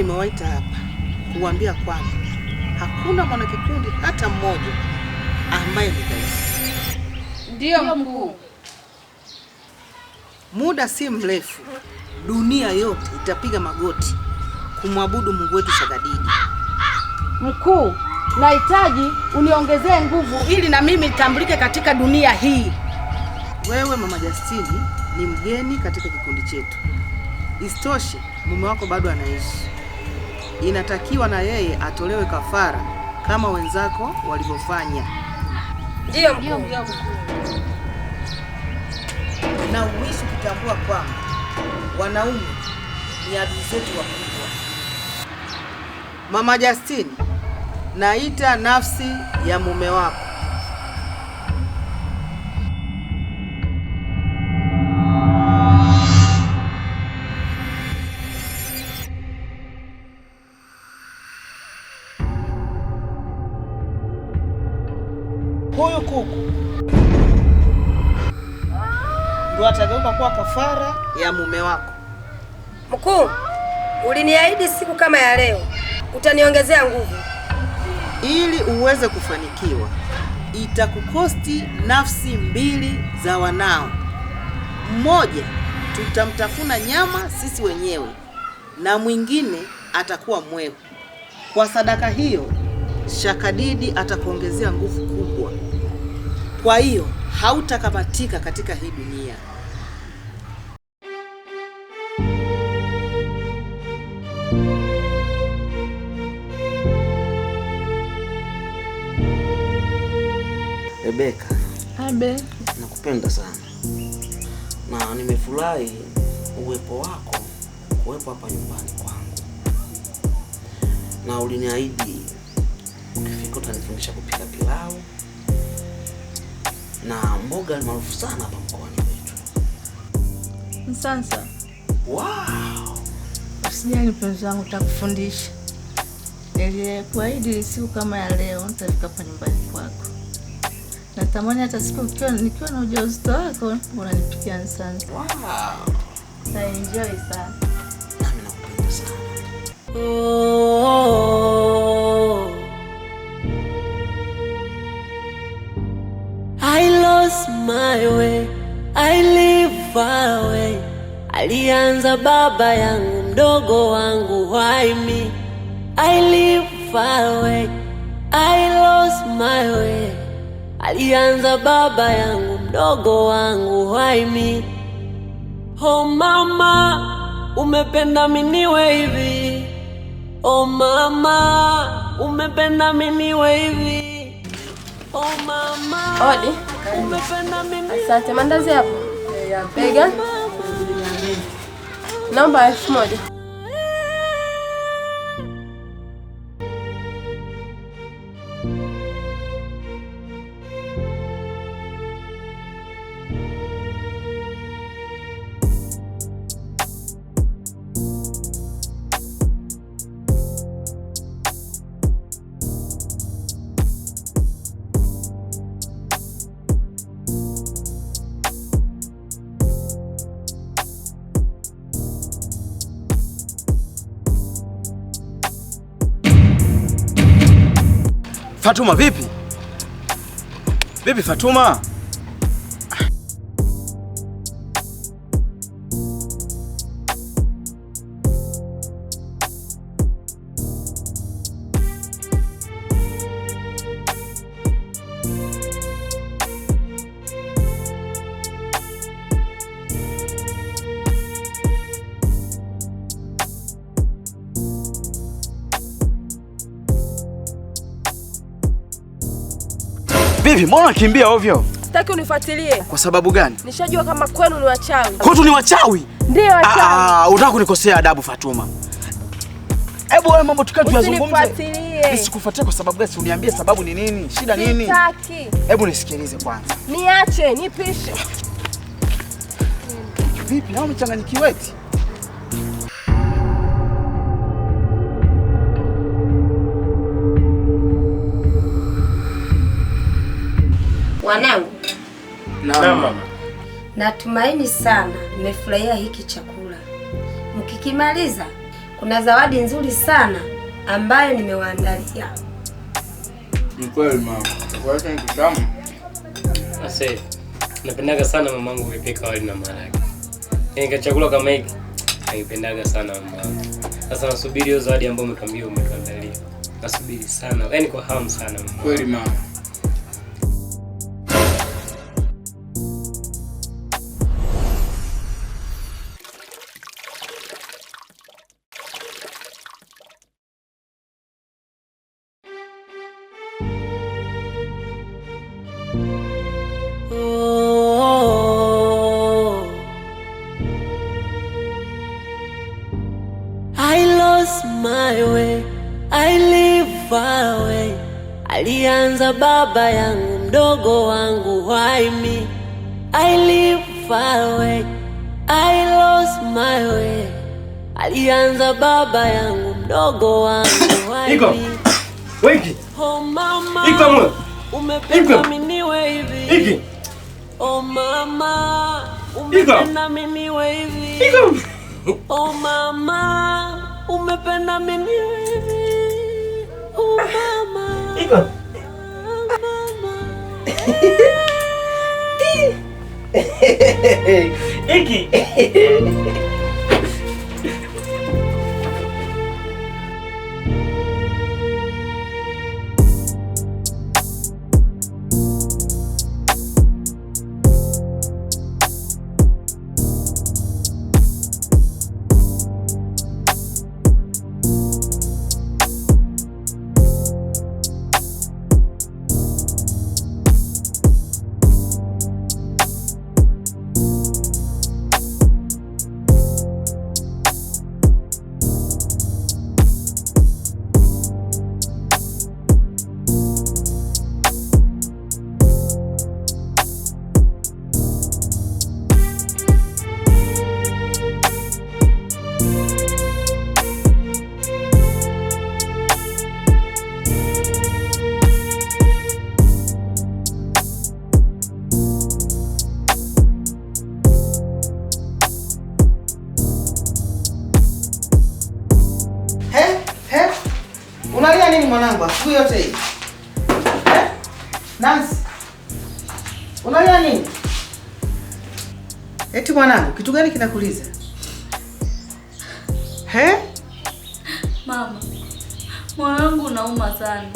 nimewaita hapa kuambia kwamba hakuna mwanakikundi hata mmoja ambaye ni dhaifu. Ndio mkuu. Muda si mrefu dunia yote itapiga magoti kumwabudu Mungu wetu Shagadidi. Mkuu, nahitaji uniongezee nguvu ili na mimi nitambulike katika dunia hii. Wewe Mama Justini ni mgeni katika kikundi chetu. Isitoshe, mume wako bado anaishi. Inatakiwa na yeye atolewe kafara kama wenzako walivyofanya. Ndio mkuu. Na uishi kutambua kwamba wanaume ni adui zetu wakubwa. Mama Justini, naita nafsi ya mume wako. Huyu kuku ndio atageuka kuwa kafara ya mume wako. Mkuu, uliniahidi siku kama ya leo utaniongezea nguvu. Ili uweze kufanikiwa, itakukosti nafsi mbili za wanao. Mmoja tutamtafuna nyama sisi wenyewe na mwingine atakuwa mwehu. Kwa sadaka hiyo, Shakadidi atakuongezea nguvu kubwa. Kwa hiyo hautakamatika katika hii dunia. Rebeka. Abe. Nakupenda sana. Na nimefurahi uwepo wako kuwepo hapa nyumbani kwangu. Na uliniahidi ukifika utanifundisha kupika pilau na mboga maarufu sana hapa mkoani wetu. Sasa. Wow. Usijali mpenzi wangu, nitakufundisha. Nilikuahidi siku kama ya leo nitafika hapa nyumbani kwako. Natamani hata siku nikiwa na ujauzito wako unanipikia nsanza. Wow. Na enjoy sana. Nami nakupenda sana. I lost my way, I live far away. Alianza baba yangu mdogo wangu, why me? I live far away, I lost my way. Alianza baba yangu mdogo wangu, why me? Oh mama, umependa miniwe hivi. Oh mama, umependa miniwe hivi. Oh mama. Odi. Umependa miniwe. Asante, mandazi hapo. Bega. Naomba 1000. Fatuma vipi? Vipi Fatuma? Vipi, mbona unakimbia ovyo? Sitaki unifuatilie. Kwa sababu gani? Nishajua kama kwenu ni wachawi. Kwetu ni wachawi? Ndio wachawi. Unataka kunikosea adabu Fatuma. Hebu wewe mambo tukae tuyazungumze. Usinifuatilie. Nisikufuatie kwa sababu gani? Uniambie sababu ni nini? Shida nini? Sitaki. Hebu nisikilize kwanza. Niache, nipishe. Vipi, na umechanganyikiwa eti? Wanangu. Naam mama. Natumaini sana mmefurahia hiki chakula. Mkikimaliza kuna zawadi nzuri sana ambayo nimewaandalia. Ni kweli mama. Kwa hiyo ni kitamu. Ase, napendaga sana mamangu kupika wali na maharage. Yaani chakula kama hiki naipendaga sana mamangu. Sasa nasubiri hiyo zawadi ambayo umekwambia umetuandalia. Nasubiri sana. Yaani kwa hamu sana mamangu. Kweli mama. Alianza baba yangu mdogo wangu, why me? I live far away, I lost my way. Alianza baba yangu mdogo wangu, why me? Wiki. Oh mama, umependa mimi niwe hivi. Oh mama, umependa mimi niwe hivi. Oh mama, umependa mimi niwe hivi. Oh mama. Iki. Unalia nini mwanangu? Asubuhi yote hii. Nancy. Unalia nini? Eti mwanangu, kitu gani kinakuliza? Mama, moyo wangu unauma sana.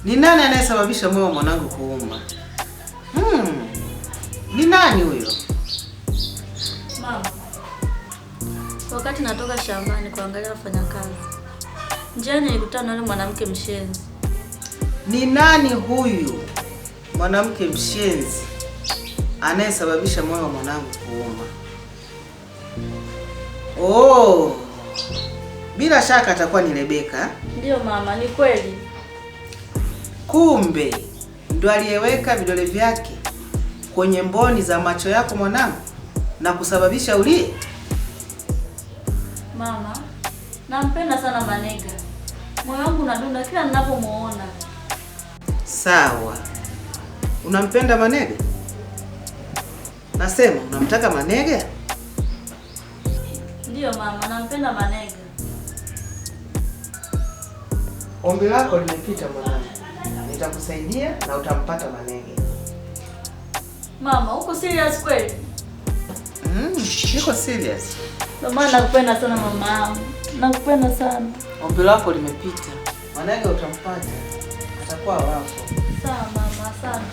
Ni nani anayesababisha moyo wa mwanangu kuuma? Ni nani huyo? Mama, wakati natoka shambani kuangalia wafanyakazi, njiani nilikutana na yule mwanamke mshenzi. Ni nani huyu mwanamke mshenzi anayesababisha moyo wa mwanangu kuuma? Oh, bila shaka atakuwa ni Rebeka. Ndiyo mama, ni kweli. Kumbe ndo aliyeweka vidole vyake kwenye mboni za macho yako mwanangu na kusababisha ulie? Mama, nampenda sana Manega. Moyo wangu unadunda kila ninapomuona. Sawa. Unampenda Manega? Nasema unamtaka Manega? Ndiyo mama, nampenda Manega. Ombi lako limepita mwanangu. Nitakusaidia na utampata Manega. Mama, uko serious kweli? Niko serious. Ndio maana nakupenda sana mama yangu. Nakupenda sana. Ombi lako limepita. Manega utampata. Atakuwa wako. Sawa mama, asante.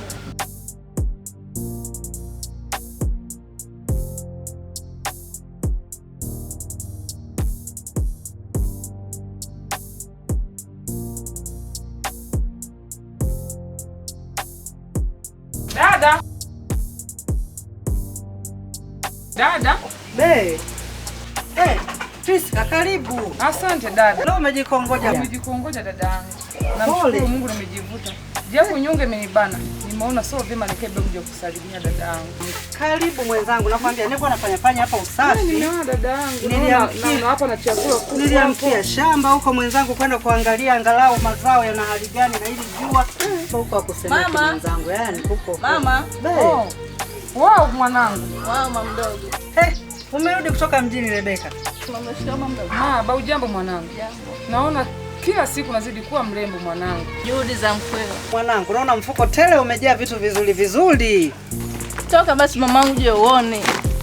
Dada. Dada. Priska, karibu. Asante dada. Leo umejikongoja. Nimejikongoja dada yangu. Namshukuru Mungu nimejivuta. Japo nyonge imenibana. Nimeona sio vyema nikebe mje kusalimia dada yangu. Karibu mwenzangu. Nakwambia nilikuwa nafanya hapa usafi. Ninaona dada yangu. Na hapa na chakula kubwa. Niliamkia shamba huko mwenzangu kwenda kuangalia angalau mazao yana hali gani na ili jua. Huko kusema mwenzangu. Yani huko. Mama. Wow mwanangu. Wow mama mdogo. Umerudi kutoka mjini Rebeka? Mama, shikamoo mama. Bau jambo mwanangu. Naona kila siku nazidi kuwa mrembo mwanangu. Juhudi za mkweo. Mwanangu, naona mfuko tele umejaa vitu vizuri vizuri. Toka basi mamangu uje uone.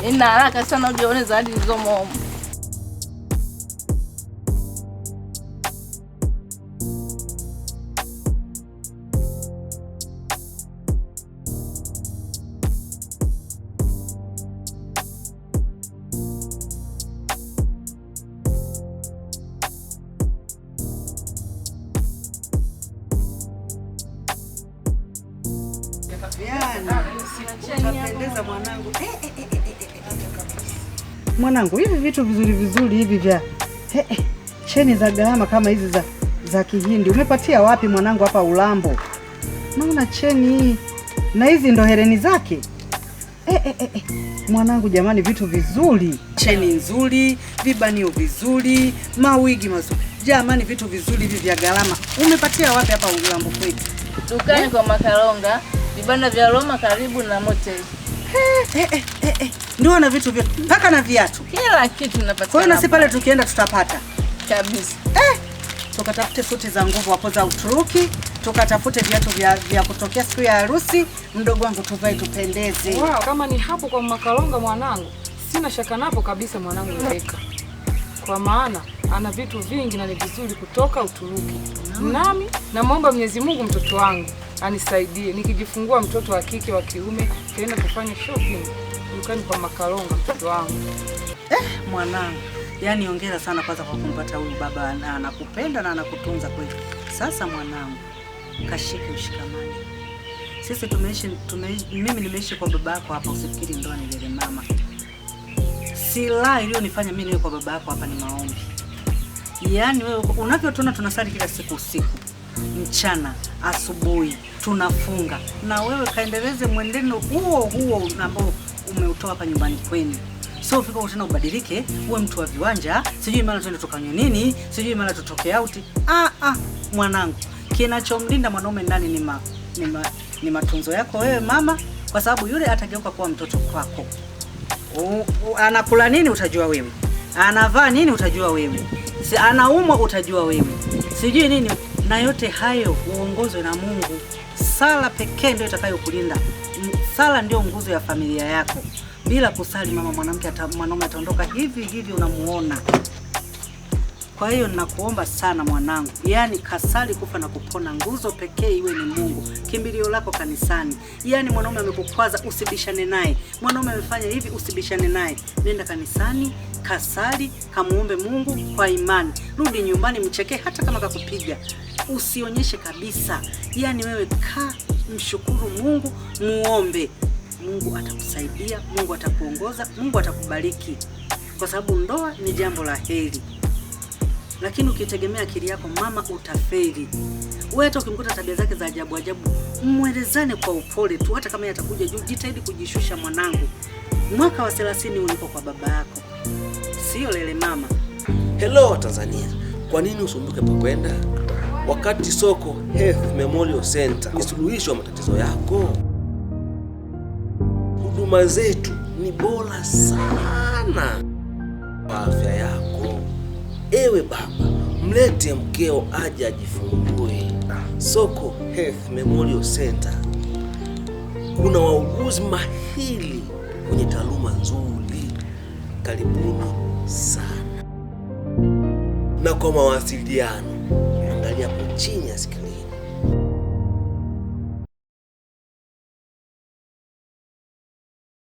Ina haraka sana uje uone zawadi zilizomo. Unapendeza mwanangu. Mwanangu, hivi vitu vizuri vizuri hivi vya cheni za gharama kama hizi za Kihindi umepatia wapi mwanangu hapa Ulambo? Naona cheni hii na hizi ndo hereni zake. Mwanangu jamani, vitu vizuri, cheni nzuri, vibanio vizuri, mawigi mazuri. Jamani, vitu vizuri hivi vya gharama umepatia wapi hapa Ulambo kwetu? Dukani kwa Makalonga, vibanda vya Roma karibu na motel. Ndio na vitu vyote, mpaka na viatu. Kila kitu tunapatikana. Kwa hiyo nasi pale tukienda tutapata. Kabisa. Tukatafute suti za nguvu hapo za Uturuki, tukatafute viatu vya kutokea siku ya harusi, mdogo wangu tuvae tupendeze. Wow, kama ni hapo kwa Makalonga mwanangu, sina shaka napo kabisa mwanangu Rebeka. Kwa maana ana vitu vingi na ni vizuri kutoka Uturuki. Nami namuomba Mwenyezi Mungu mtoto wangu anisaidie nikijifungua mtoto wa kike wa kiume, kaenda kufanya shopping dukani kwa Makalonga mtoto wangu. Mwanangu, yani hongera sana kwanza kwa kumpata huyu baba, anakupenda na anakutunza kweli. Sasa mwanangu, kashike ushikamani. Sisi mimi nimeishi kwa baba yako hapa, usifikiri ndoa ni lele mama. Sila iliyonifanya mimi niwe kwa baba yako hapa ni maombi. Yaani wewe unavyotuona tunasali kila siku usiku, mchana, asubuhi, tunafunga. Na wewe kaendeleze mwenendo huo ambao umeutoa hapa nyumbani kwenu. Sio fika tena ubadilike, uwe mtu wa viwanja, sijui mara twende tukanywe nini, sijui mara tutoke out. Mwanangu, kinachomlinda mwanaume ndani ni matunzo yako wewe mama, kwa sababu yule atageuka kuwa mtoto kwako. Anakula nini utajua wewe. Anavaa nini utajua wewe. Anaumwa utajua wewe. Sijui nini, na yote hayo uongozwe na Mungu. Sala pekee ndio itakayokulinda. Sala ndio nguzo ya familia yako. Bila kusali mama, mwanaume ataondoka hivi unamuona. Kwa hiyo ninakuomba sana mwanangu, yani kasali kufa na kupona, nguzo pekee iwe ni Mungu. Kimbilio lako kanisani. Yani mwanaume amekukwaza usibishane naye. Mwanaume amefanya hivi usibishane naye. Nenda kanisani, kasali, kamuombe Mungu kwa imani. Rudi nyumbani mcheke hata kama kakupiga. Usionyeshe kabisa. Yani wewe mshukuru Mungu, muombe. Mungu atakusaidia, Mungu atakuongoza, Mungu atakubariki. Kwa sababu ndoa ni jambo la heri. Lakini ukitegemea akili yako mama, utafeli. Wewe hata ukimkuta tabia zake za ajabu, muelezane kwa upole tu, hata kama yatakuja juu. Jitahidi kujishusha mwanangu. Mwaka wa 30 uliko kwa baba yako. Sio lele mama. Hello Tanzania. Kwa nini usumbuke pa kwenda wakati Soko Health Memorial Center ni suluhisho ya matatizo yako? Huduma zetu ni bora sana kwa afya yako. Ewe baba, mlete mkeo aje ajifungue. Soko Health Memorial Center kuna wauguzi mahiri wenye taaluma nzuri. Karibuni sana. Na kwa mawasiliano angalia hapo chini ya skrini.